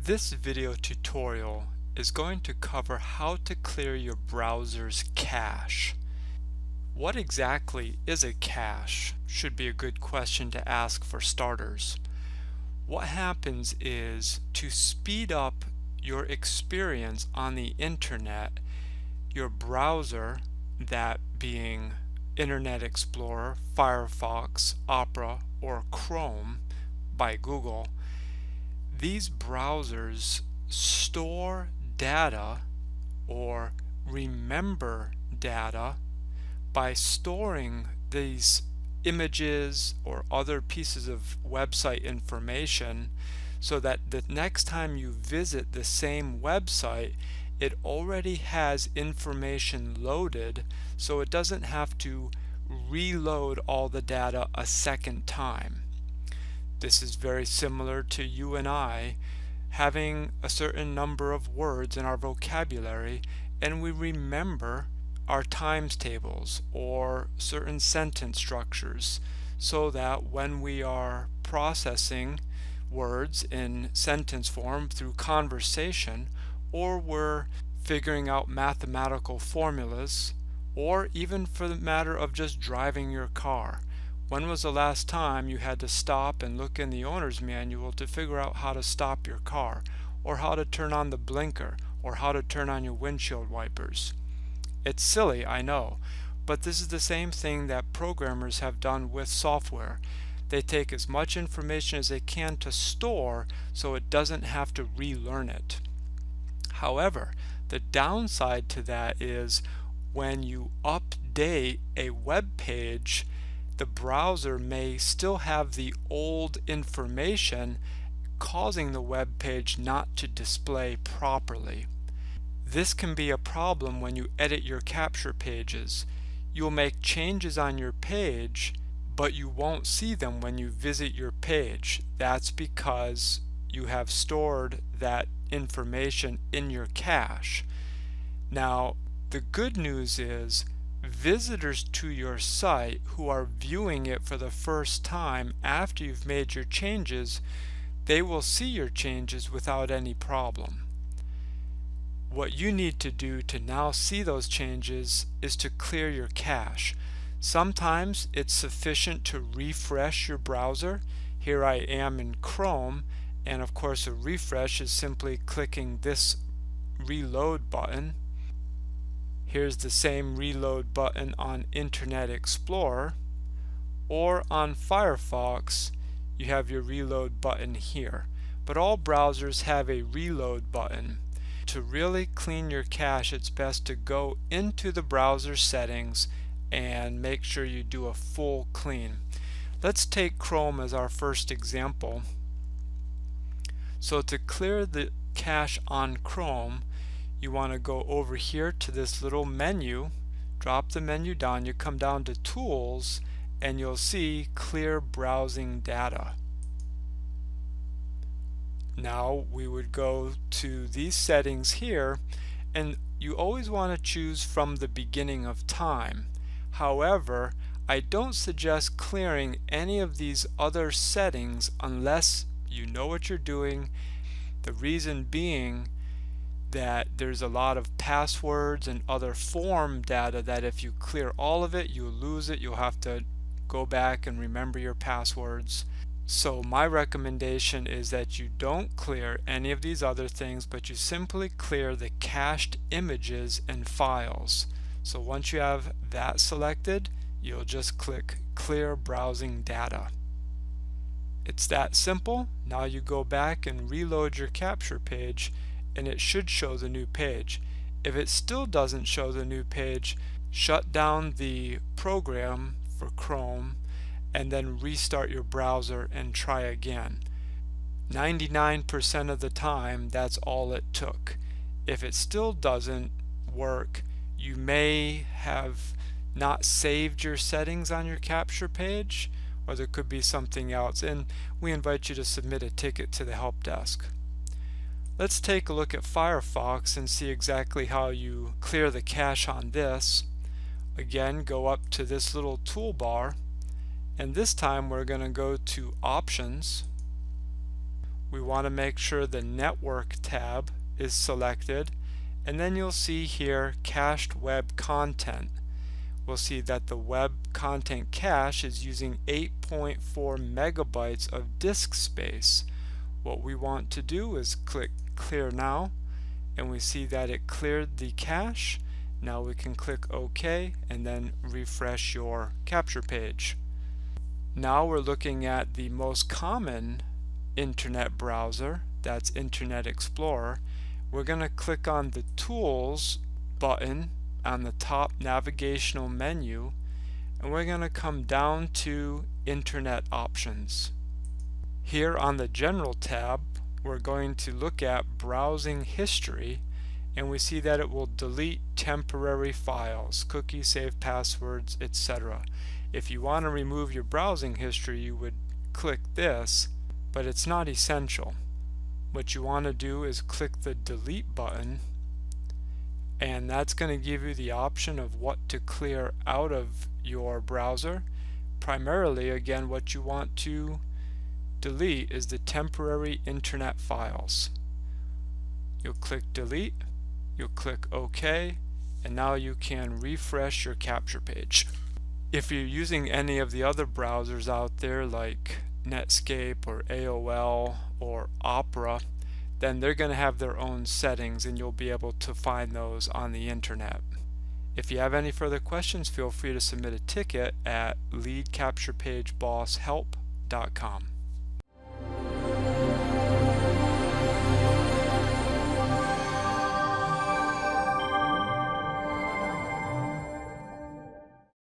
This video tutorial is going to cover how to clear your browser's cache. What exactly is a cache? Should be a good question to ask for starters. What happens is, to speed up your experience on the internet, your browser, that being Internet Explorer, Firefox, Opera, or Chrome by Google, these browsers store data or remember data by storing these images or other pieces of website information, so that the next time you visit the same website, it already has information loaded, so it doesn't have to reload all the data a second time. This is very similar to you and I having a certain number of words in our vocabulary, and we remember our times tables or certain sentence structures, so that when we are processing words in sentence form through conversation, or we're figuring out mathematical formulas, or even for the matter of just driving your car, when was the last time you had to stop and look in the owner's manual to figure out how to stop your car, or how to turn on the blinker, or how to turn on your windshield wipers? It's silly, I know, but this is the same thing that programmers have done with software. They take as much information as they can to store so it doesn't have to relearn it. However, the downside to that is when you update a web page, the browser may still have the old information, causing the web page not to display properly. This can be a problem when you edit your capture pages. You'll make changes on your page, but you won't see them when you visit your page. That's because you have stored that information in your cache. Now, the good news is, visitors to your site who are viewing it for the first time after you've made your changes, they will see your changes without any problem. What you need to do to now see those changes is to clear your cache. Sometimes it's sufficient to refresh your browser. Here I am in Chrome, and of course a refresh is simply clicking this reload button. Here's the same reload button on Internet Explorer, or on Firefox you have your reload button here. But all browsers have a reload button. To really clean your cache, it's best to go into the browser settings and make sure you do a full clean. Let's take Chrome as our first example. So to clear the cache on Chrome, you want to go over here to this little menu, drop the menu down, you come down to Tools, and you'll see Clear Browsing Data. Now we would go to these settings here, and you always want to choose from the beginning of time. However, I don't suggest clearing any of these other settings unless you know what you're doing. The reason being that there's a lot of passwords and other form data that if you clear all of it, you'll lose it. You'll have to go back and remember your passwords. So my recommendation is that you don't clear any of these other things, but you simply clear the cached images and files. So once you have that selected, you'll just click Clear Browsing Data. It's that simple. Now you go back and reload your capture page, and it should show the new page. If it still doesn't show the new page, shut down the program for Chrome and then restart your browser and try again. 99% of the time, that's all it took. If it still doesn't work, you may have not saved your settings on your capture page, or there could be something else, and we invite you to submit a ticket to the help desk. Let's take a look at Firefox and see exactly how you clear the cache on this. Again, go up to this little toolbar, and this time we're going to go to Options. we want to make sure the Network tab is selected, and then you'll see here Cached Web Content. We'll see that the web content cache is using 8.4 megabytes of disk space. What we want to do is click Clear Now, and we see that it cleared the cache. Now we can click OK and then refresh your capture page. Now we're looking at the most common internet browser, that's Internet Explorer. We're going to click on the Tools button on the top navigational menu, and we're going to come down to Internet Options. Here on the General tab, we're going to look at Browsing History, and we see that it will delete temporary files, cookies, saved passwords, etc. If you want to remove your browsing history, you would click this, but it's not essential. What you want to do is click the Delete button, and that's going to give you the option of what to clear out of your browser. Primarily, again, what you want to delete is the temporary internet files. You'll click Delete, you'll click OK, and now you can refresh your capture page. If you're using any of the other browsers out there like Netscape or AOL or Opera, then they're going to have their own settings, and you'll be able to find those on the internet. If you have any further questions, feel free to submit a ticket at leadcapturepageboshelp.com.